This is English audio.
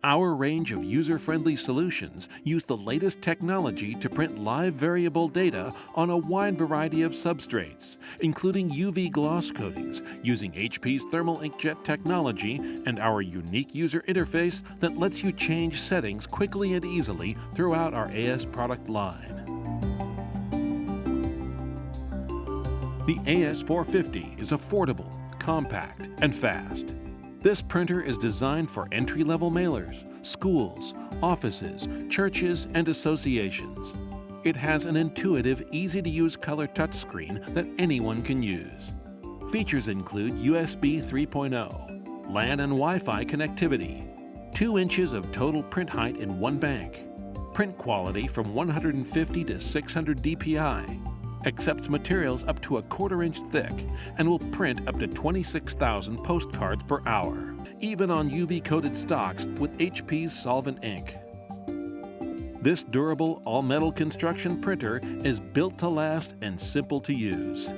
Our range of user-friendly solutions use the latest technology to print live variable data on a wide variety of substrates, including UV gloss coatings using HP's thermal inkjet technology and our unique user interface that lets you change settings quickly and easily throughout our AS product line. The AS-450 is affordable, compact, and fast. This printer is designed for entry-level mailers, schools, offices, churches, and associations. It has an intuitive, easy-to-use color touchscreen that anyone can use. Features include USB 3.0, LAN and Wi-Fi connectivity, 2 inches of total print height in one bank, print quality from 150 to 600 dpi, accepts materials up to 1/4 inch thick, and will print up to 26,000 postcards per hour, even on UV-coated stocks with HP's solvent ink. This durable, all-metal construction printer is built to last and simple to use.